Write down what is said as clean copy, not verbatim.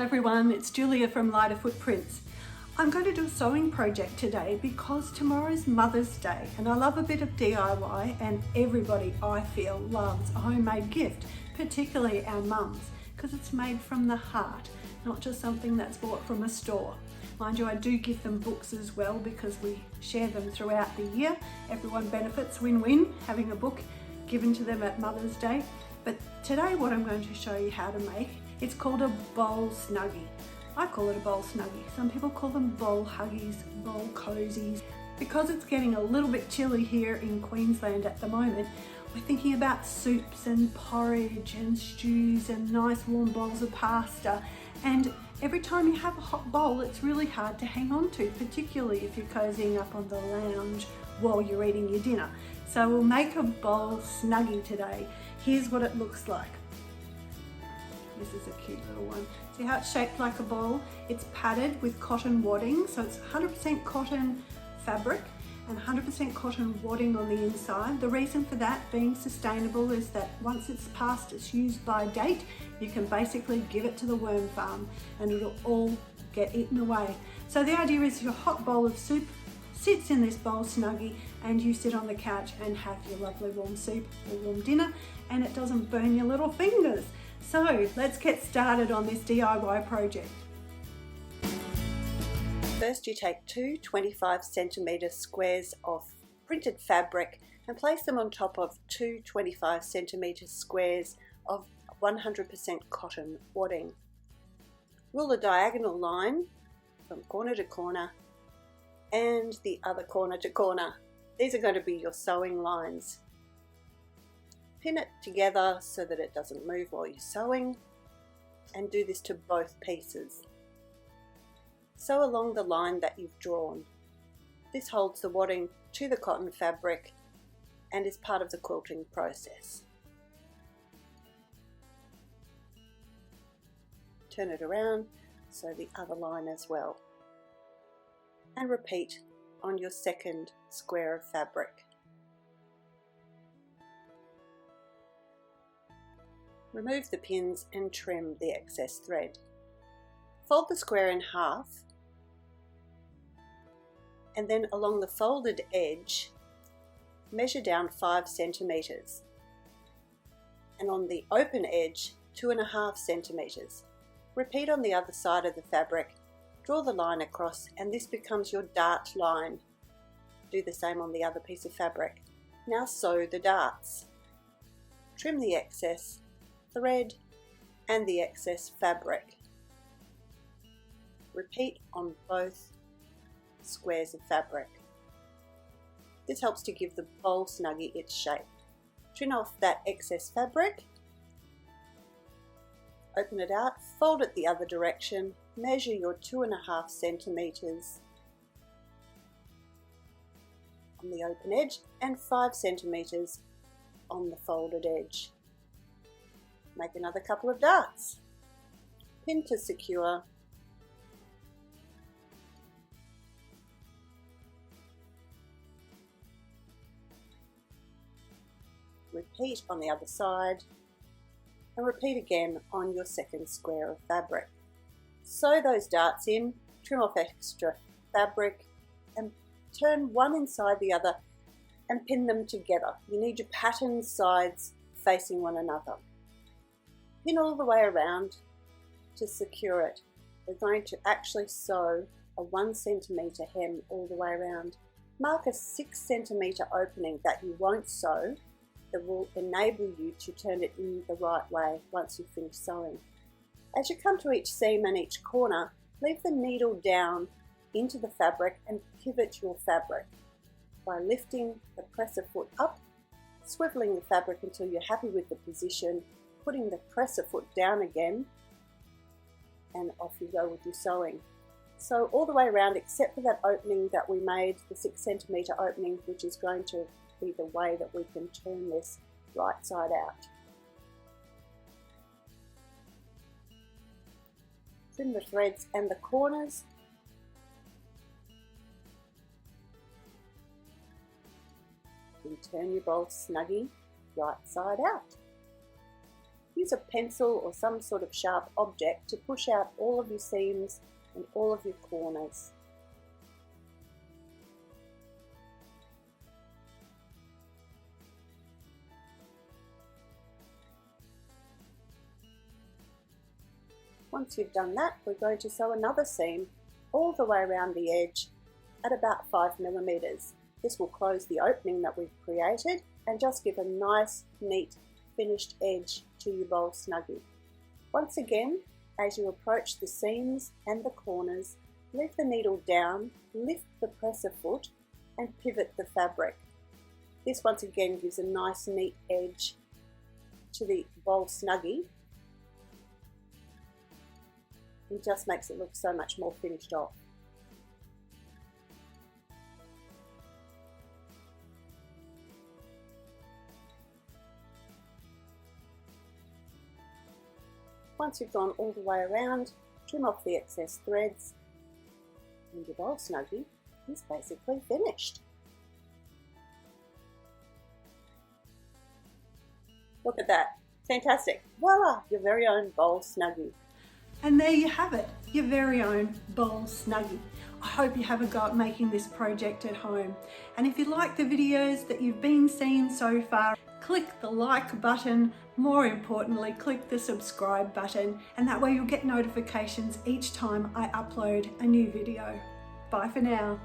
Hi everyone, it's Julia from Lighter Footprints. I'm going to do a sewing project today because tomorrow's Mother's Day and I love a bit of DIY, and everybody I feel loves a homemade gift, particularly our mums, because it's made from the heart, not just something that's bought from a store. Mind you, I do give them books as well because we share them throughout the year. Everyone benefits, win-win, having a book given to them at Mother's Day. But today what I'm going to show you how to make, it's called a bowl snuggie. I call it a bowl snuggie. Some people call them bowl huggies, bowl cozies. Because it's getting a little bit chilly here in Queensland at the moment, we're thinking about soups and porridge and stews and nice warm bowls of pasta. And every time you have a hot bowl, it's really hard to hang on to, particularly if you're cozying up on the lounge while you're eating your dinner. So we'll make a bowl snuggie today. Here's what it looks like. This is a cute little one. See how it's shaped like a bowl? It's padded with cotton wadding, so it's 100% cotton fabric and 100% cotton wadding on the inside. The reason for that being sustainable is that once it's past its use by date, you can basically give it to the worm farm and it'll all get eaten away. So the idea is your hot bowl of soup sits in this bowl snuggie and you sit on the couch and have your lovely warm soup or warm dinner, and it doesn't burn your little fingers. So let's get started on this DIY project. First you take two 25cm squares of printed fabric and place them on top of two 25cm squares of 100% cotton wadding. Rule a diagonal line from corner to corner and the other corner to corner. These are going to be your sewing lines. Pin it together so that it doesn't move while you're sewing, and do this to both pieces. Sew along the line that you've drawn. This holds the wadding to the cotton fabric and is part of the quilting process. Turn it around, sew the other line as well, and repeat on your second square of fabric. Remove the pins and trim the excess thread. Fold the square in half and then along the folded edge measure down 5 centimeters, and on the open edge 2.5 centimeters. Repeat on the other side of the fabric. Draw the line across and this becomes your dart line. Do the same on the other piece of fabric. Now sew the darts. Trim the excess thread and the excess fabric. Repeat on both squares of fabric. This helps to give the bowl snuggie its shape. Trim off that excess fabric, open it out, fold it the other direction, measure your 2.5 centimeters on the open edge and 5 centimeters on the folded edge. Make another couple of darts. Pin to secure. Repeat on the other side and repeat again on your second square of fabric. Sew those darts in, trim off extra fabric and turn one inside the other and pin them together. You need your pattern sides facing one another. Pin all the way around to secure it. We're going to actually sew a 1 centimeter hem all the way around. Mark a 6 centimeter opening that you won't sew, that will enable you to turn it in the right way once you've finished sewing. As you come to each seam and each corner, leave the needle down into the fabric and pivot your fabric by lifting the presser foot up, swiveling the fabric until you're happy with the position, putting the presser foot down again, and off you go with your sewing. Sew all the way around except for that opening that we made, the 6 centimeter opening, which is going to be the way that we can turn this right side out. Trim the threads and the corners. And turn your bowl snuggie right side out. use a pencil or some sort of sharp object to push out all of your seams and all of your corners. Once you've done that, we're going to sew another seam all the way around the edge at about 5 millimeters. This will close the opening that we've created and just give a nice, neat, finished edge to your bowl snuggie. Once again, as you approach the seams and the corners, leave the needle down, lift the presser foot and pivot the fabric. This once again gives a nice, neat edge to the bowl snuggie. It just makes it look so much more finished off. Once you've gone all the way around, trim off the excess threads and your bowl snuggie is basically finished. Look at that, fantastic. Voila, your very own bowl snuggie. And there you have it, your very own bowl snuggie. I hope you have a go at making this project at home. And if you like the videos that you've been seeing so far, click the like button. More importantly, click the subscribe button, and that way you'll get notifications each time I upload a new video. Bye for now.